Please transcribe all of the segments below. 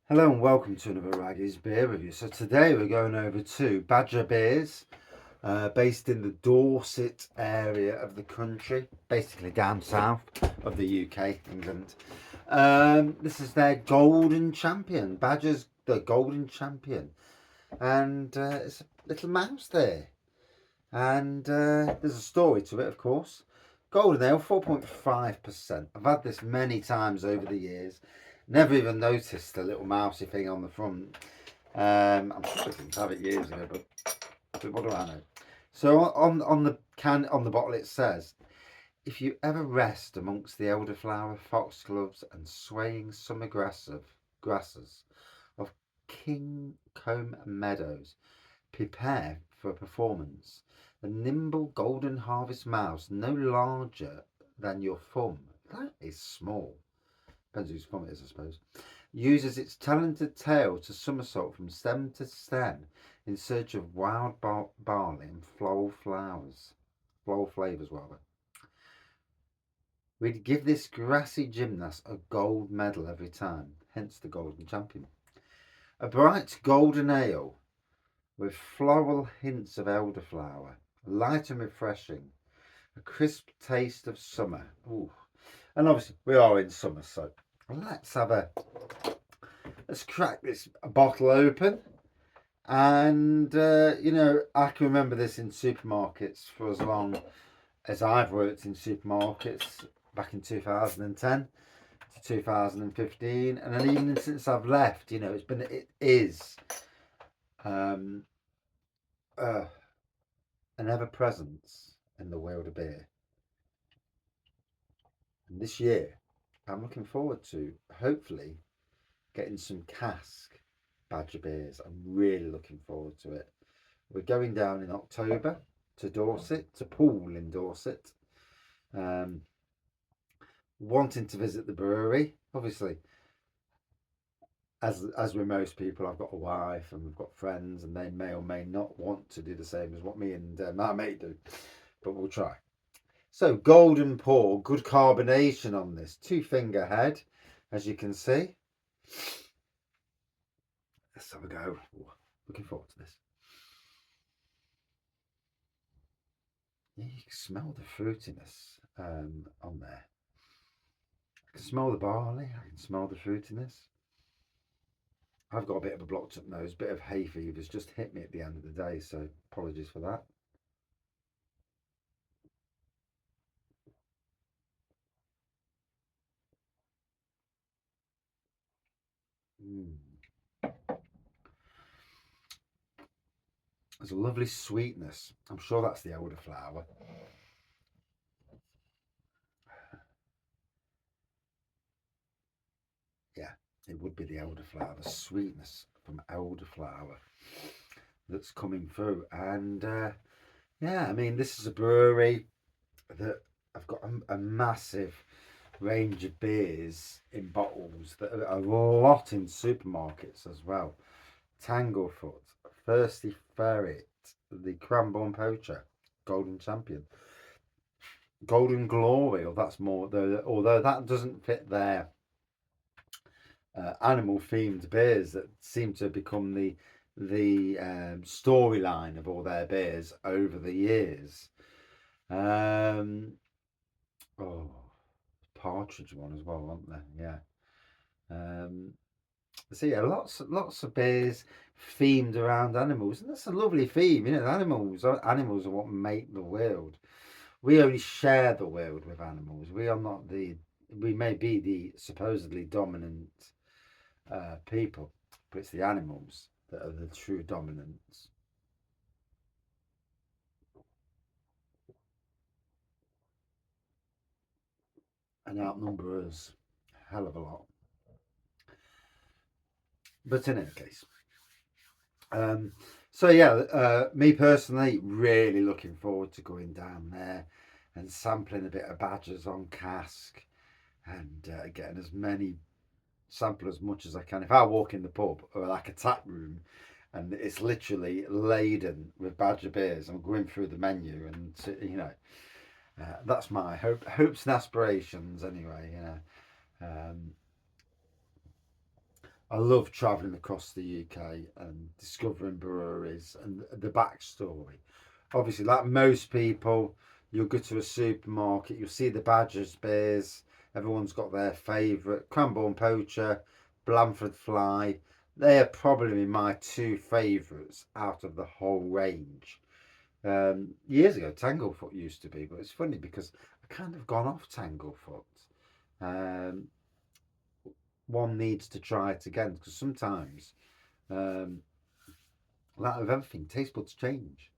Hello and welcome to another Raggy's Beer Review. So today we're going over to Badger Beers, based in the Dorset area of the country, basically down south of the UK, England. This is their Golden Champion. Badger's the Golden Champion. And it's a little mouse there. And there's a story to it, of course. Golden Ale, 4.5%. I've had this many times over the years. Never even noticed the little mousy thing on the front. I'm sure I didn't have it years ago, but what do I know? So on the can, on the bottle, it says, "If you ever rest amongst the elderflower, foxgloves, and swaying summer grasses of Kincombe Meadows, prepare for a performance. A nimble golden harvest mouse, no larger than your thumb." That is small. Depends whose thumb it is, I suppose. Uses its talented tail to somersault from stem to stem in search of wild barley and floral flowers. Floral flavours, rather. We'd give this grassy gymnast a gold medal every time, hence the Golden Champion. A bright golden ale with floral hints of elderflower, light and refreshing, a crisp taste of summer. Ooh. And obviously we are in summer, so let's crack this bottle open. And I can remember this in supermarkets for as long as I've worked in supermarkets, back in 2010 to 2015, and then even since I've left, it is um, an ever presence in the world of beer. And this year, I'm looking forward to hopefully getting some cask Badger beers. I'm really looking forward to it. We're going down in October to Dorset, to Poole in Dorset. Um, Wanting to visit the brewery. Obviously, as with most people, I've got a wife and we've got friends, and they may or may not want to do the same as what me and my mate do, but we'll try. So golden pour, good carbonation on this, 2-finger head, as you can see. Let's have a go. Ooh, looking forward to this. Yeah, you can smell the fruitiness on there. I can smell the barley. I can smell the fruitiness. I've got a bit of a blocked up nose, bit of hay fever's just hit me at the end of the day, so apologies for that. Mm. There's a lovely sweetness. I'm sure that's the elderflower. Yeah, it would be the elderflower, the sweetness from elderflower that's coming through. And yeah, I mean, this is a brewery that I've got a massive range of beers in bottles that are a lot in supermarkets as well. Tanglefoot, Thirsty Ferret, the Cranbourne Poacher, Golden Champion, Golden Glory, or that's more, although that doesn't fit their animal themed beers that seem to become the storyline of all their beers over the years. Um, oh, Partridge one as well, aren't there? Yeah. Um, so yeah, lots of beers themed around animals, and that's a lovely theme. Animals are what make the world. We only share the world with animals. We are not the. We may be the supposedly dominant people, but it's the animals that are the true dominants and outnumber us a hell of a lot. But in any case, um, so yeah, me personally, really looking forward to going down there and sampling a bit of Badgers on cask and getting as many sample as much as I can. If I walk in the pub or like a tap room and it's literally laden with Badger beers, I'm going through the menu and that's my hopes and aspirations anyway. Um, I love travelling across the UK and discovering breweries and the backstory. Obviously, like most people, you'll go to a supermarket, you'll see the Badgers beers. Everyone's got their favourite. Cranbourne Poacher, Blandford Fly. They are probably my two favourites out of the whole range. Years ago, Tanglefoot used to be, but it's funny because I kind of gone off Tanglefoot. Um, One needs to try it again because sometimes, um, like with everything, taste buds change.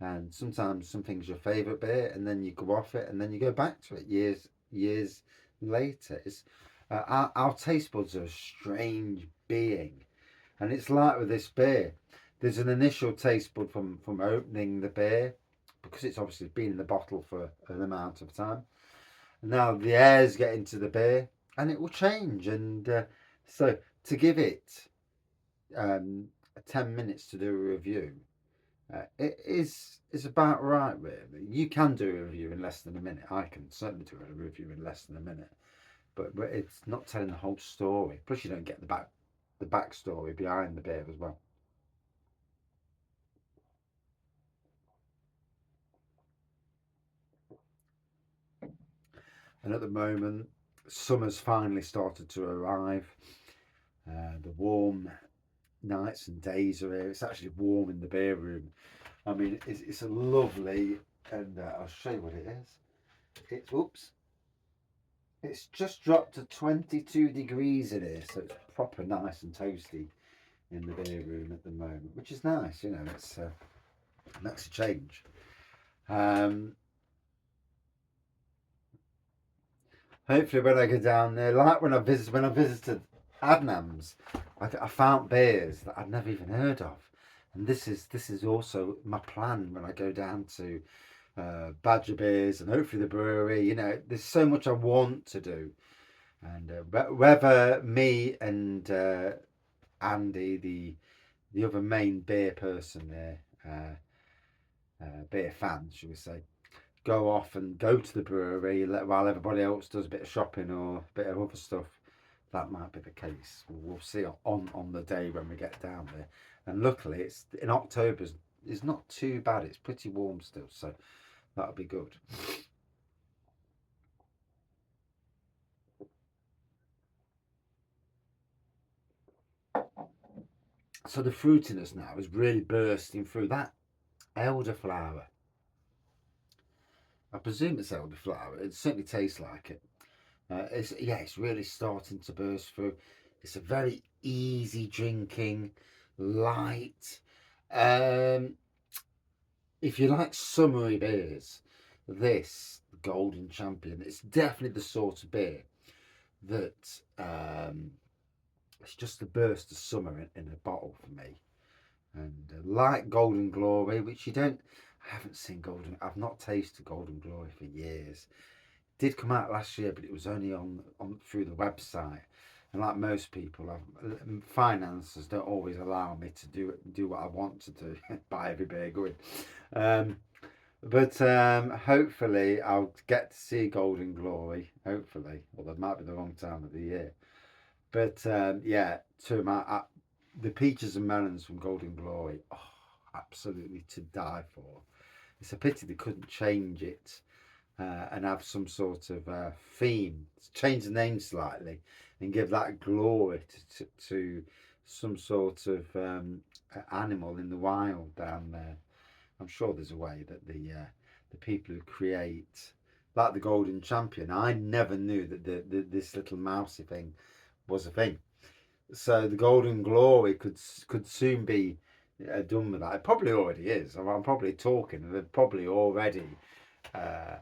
And sometimes something's your favourite bit, and then you go off it, and then you go back to it years later. It's our taste buds are a strange being, and it's like with this beer. There's an initial taste bud from opening the beer, because it's obviously been in the bottle for an amount of time. And now the air's get into the beer, and it will change. And so to give it 10 minutes to do a review, it is about right, really. You can do a review in less than a minute. I can certainly do a review in less than a minute, but it's not telling the whole story. Plus, you don't get the backstory behind the beer as well. And at the moment, summer's finally started to arrive. The warm nights and days are here. It's actually warm in the beer room. I mean, it's a lovely, and I'll show you what it is. It's oops. It's just dropped to 22 degrees in here, so it's proper nice and toasty in the beer room at the moment, which is nice. You know, it's makes a change. Um, Hopefully, when I go down there, like when I visited Adnam's, I found beers that I'd never even heard of, and this is also my plan when I go down to Badger Beers and hopefully the brewery. You know, there's so much I want to do, and whether me and Andy, the other main beer person there, beer fan, should we say, go off and go to the brewery while everybody else does a bit of shopping or a bit of other stuff. That might be the case. We'll see on the day when we get down there. And luckily, it's in October. It's not too bad. It's pretty warm still, so that'll be good. So the fruitiness now is really bursting through that elderflower. I presume it's elderflower. It certainly tastes like it. It's really starting to burst through. It's a very easy drinking, light. Um, if you like summery beers, this Golden Champion, it's definitely the sort of beer that it's just a burst of summer in a bottle for me. And like Golden Glory, which I haven't seen I've not tasted Golden Glory for years. Did come out last year, but it was only on through the website. And like most people, finances don't always allow me to do what I want to do, buy every beer going. Um, but hopefully I'll get to see Golden Glory. Hopefully, although it might be the wrong time of the year. But yeah, to my the peaches and melons from Golden Glory, oh, absolutely to die for. It's a pity they couldn't change it and have some sort of theme, change the name slightly, and give that glory to some sort of animal in the wild down there. I'm sure there's a way that the people who create, like the Golden Champion, I never knew that this little mousy thing was a thing. So the Golden Glory could soon be done with that. It probably already is. I'm probably talking, and they're probably already. Uh,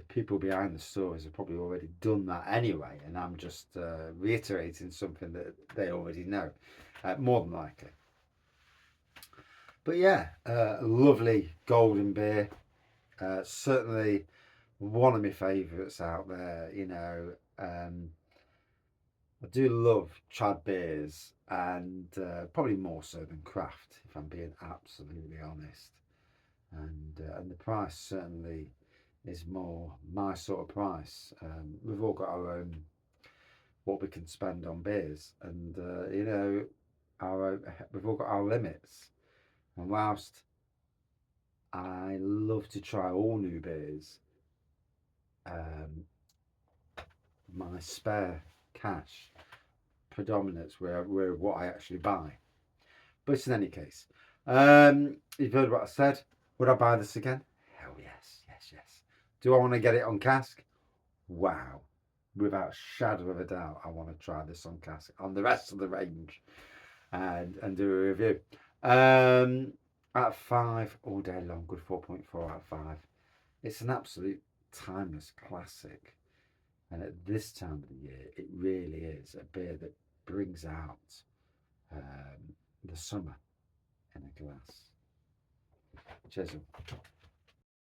People behind the stories have probably already done that anyway, and I'm just reiterating something that they already know, more than likely. But yeah, lovely golden beer. Certainly one of my favourites out there. You know, I do love trad beers, and probably more so than craft, if I'm being absolutely honest. And the price certainly is more my sort of price. We've all got our own what we can spend on beers, and you know, we've all got our limits. And whilst I love to try all new beers, um, my spare cash predominates where what I actually buy. But in any case, you've heard what I said. Would I buy this again? Hell yes, yes, yes. Do I want to get it on cask? Wow. Without a shadow of a doubt, I want to try this on cask on the rest of the range and do a review. Out of 5, all day long, good 4.4 out of 5. It's an absolute timeless classic. And at this time of the year, it really is a beer that brings out the summer in a glass. Cheers.